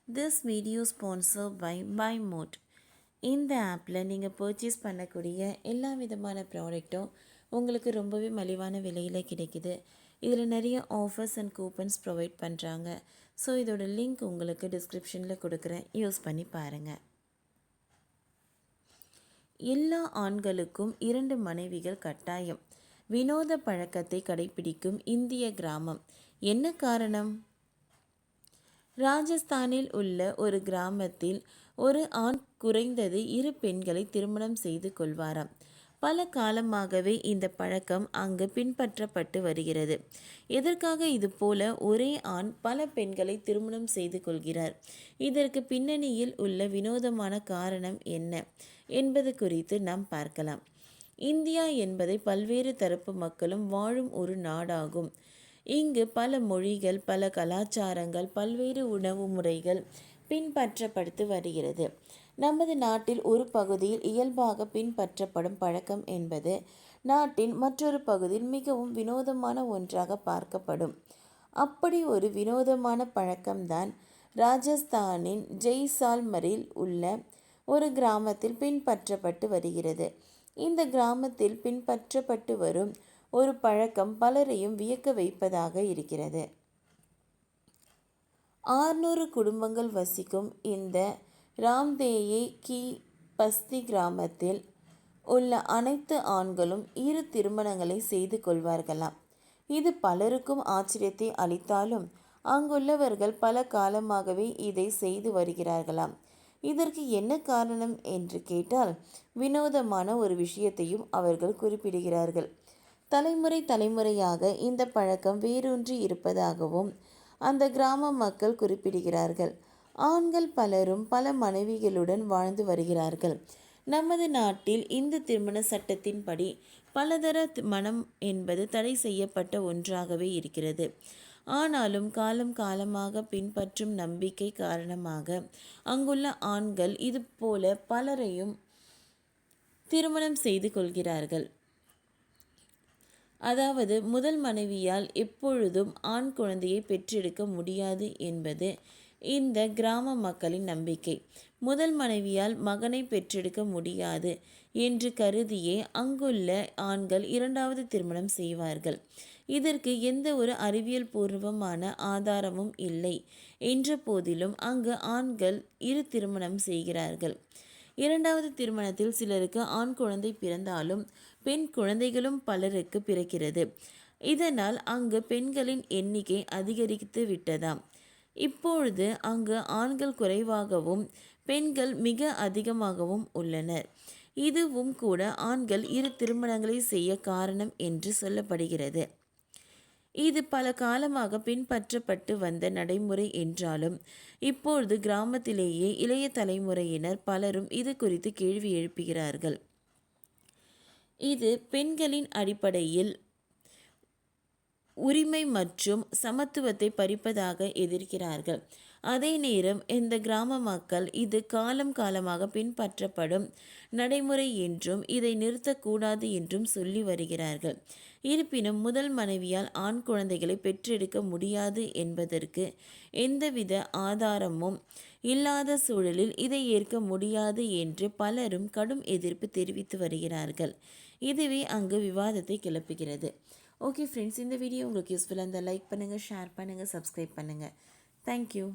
This video sponsored by BuyMode. இந்த ஆப்பில் நீங்கள் பர்ச்சேஸ் பண்ணக்கூடிய எல்லா விதமான ப்ராடக்ட்டும் உங்களுக்கு ரொம்பவே மலிவான விலையில் கிடைக்குது. இதில் நிறைய ஆஃபர்ஸ் அண்ட் கூப்பன்ஸ் ப்ரொவைட் பண்ணுறாங்க. ஸோ இதோட லிங்க் உங்களுக்கு டிஸ்கிரிப்ஷனில் கொடுக்குறேன், யூஸ் பண்ணி பாருங்கள். எல்லா ஆண்களுக்கும் 2 மனைவிகள் கட்டாயம். வினோத பழக்கத்தை கடைபிடிக்கும் இந்திய கிராமம். என்ன காரணம்? ராஜஸ்தானில் உள்ள ஒரு கிராமத்தில் ஒரு ஆண் குறைந்தது 2 பெண்களை திருமணம் செய்து கொள்வாராம். பல காலமாகவே இந்த பழக்கம் அங்கு பின்பற்றப்பட்டு வருகிறது. எதற்காக இது போல ஒரே ஆண் பல பெண்களை திருமணம் செய்து கொள்கிறார்? இதற்கு பின்னணியில் உள்ள வினோதமான காரணம் என்ன என்பது குறித்து நாம் பார்க்கலாம். இந்தியா என்பதை பல்வேறு தரப்பு மக்களும் வாழும் ஒரு நாடாகும். இங்கு பல மொழிகள், பல கலாச்சாரங்கள், பல்வேறு உணவு முறைகள் பின்பற்றப்பட்டு வருகிறது. நமது நாட்டில் ஒரு பகுதியில் இயல்பாக பின்பற்றப்படும் பழக்கம் என்பது நாட்டின் மற்றொரு பகுதியில் மிகவும் வினோதமான ஒன்றாக பார்க்கப்படும். அப்படி ஒரு வினோதமான பழக்கம்தான் ராஜஸ்தானின் ஜெய்சால்மரில் உள்ள ஒரு கிராமத்தில் பின்பற்றப்பட்டு வருகிறது. இந்த கிராமத்தில் பின்பற்றப்பட்டு வரும் ஒரு பழக்கம் பலரையும் வியக்க வைப்பதாக இருக்கிறது. 600 குடும்பங்கள் வசிக்கும் இந்த ராம்தேயே கி பஸ்தி கிராமத்தில் உள்ள அனைத்து ஆண்களும் 2 திருமணங்களை செய்து கொள்வார்களாம். இது பலருக்கும் ஆச்சரியத்தை அளித்தாலும் அங்குள்ளவர்கள் பல காலமாகவே இதை செய்து வருகிறார்களாம். இதற்கு என்ன காரணம் என்று கேட்டால், வினோதமான ஒரு விஷயத்தையும் அவர்கள் குறிப்பிடுகிறார்கள். தலைமுறையாக இந்த பழக்கம் வேரூன்றி இருப்பதாகவும் அந்த கிராம மக்கள் குறிப்பிடுகிறார்கள். ஆண்கள் பலரும் பல மனைவிகளுடன் வாழ்ந்து வருகிறார்கள். நமது நாட்டில் இந்த திருமண சட்டத்தின்படி பலதர மனம் என்பது தடை செய்யப்பட்ட ஒன்றாகவே இருக்கிறது. ஆனாலும் காலமாக பின்பற்றும் நம்பிக்கை காரணமாக அங்குள்ள ஆண்கள் இது போல பலரையும் திருமணம் செய்து கொள்கிறார்கள். அதாவது முதல் மனைவியால் எப்பொழுதும் ஆண் குழந்தையை பெற்றெடுக்க முடியாது என்பது இந்த கிராம மக்களின் நம்பிக்கை. முதல் மனைவியால் மகனை பெற்றெடுக்க முடியாது என்று கருதியே அங்குள்ள ஆண்கள் 2வது திருமணம் செய்வார்கள். இதற்கு எந்த ஒரு அறிவியல் பூர்வமான ஆதாரமும் இல்லை என்ற போதிலும் அங்கு ஆண்கள் 2 திருமணம் செய்கிறார்கள். 2வது திருமணத்தில் சிலருக்கு ஆண் குழந்தை பிறந்தாலும் பெண் குழந்தைகளும் பலருக்கு பிறக்கிறது. இதனால் அங்கு பெண்களின் எண்ணிக்கை அதிகரித்து விட்டதாம். இப்பொழுது அங்கு ஆண்கள் குறைவாகவும் பெண்கள் மிக அதிகமாகவும் உள்ளனர். இதுவும் கூட ஆண்கள் 2 திருமணங்களை செய்ய காரணம் என்று சொல்லப்படுகிறது. இது பல காலமாக பின்பற்றப்பட்டு வந்த நடைமுறை என்றாலும் இப்பொழுது கிராமத்திலேயே இளைய தலைமுறையினர் பலரும் இது குறித்து கேள்வி எழுப்புகிறார்கள். இது பெண்களின் அடிப்படையில் உரிமை மற்றும் சமத்துவத்தை பறிப்பதாக எதிர்க்கிறார்கள். அதே நேரம் இந்த கிராம மக்கள் இது காலமாக பின்பற்றப்படும் நடைமுறை என்றும் இதை நிறுத்தக்கூடாது என்றும் சொல்லி வருகிறார்கள். இருப்பினும் முதல் மனைவியால் ஆண் குழந்தைகளை பெற்றெடுக்க முடியாது என்பதற்கு எந்தவித ஆதாரமும் இல்லாத சூழலில் இதை ஏற்க முடியாது என்று பலரும் கடும் எதிர்ப்பு தெரிவித்து வருகிறார்கள். இதுவே அங்கு விவாதத்தை கிளப்புகிறது. ஓகே ஃப்ரெண்ட்ஸ், இந்த வீடியோ உங்களுக்கு யூஸ்ஃபுல்லாக இருந்தால் லைக் பண்ணுங்கள், ஷேர் பண்ணுங்கள், சப்ஸ்கிரைப் பண்ணுங்கள். தேங்க்யூ.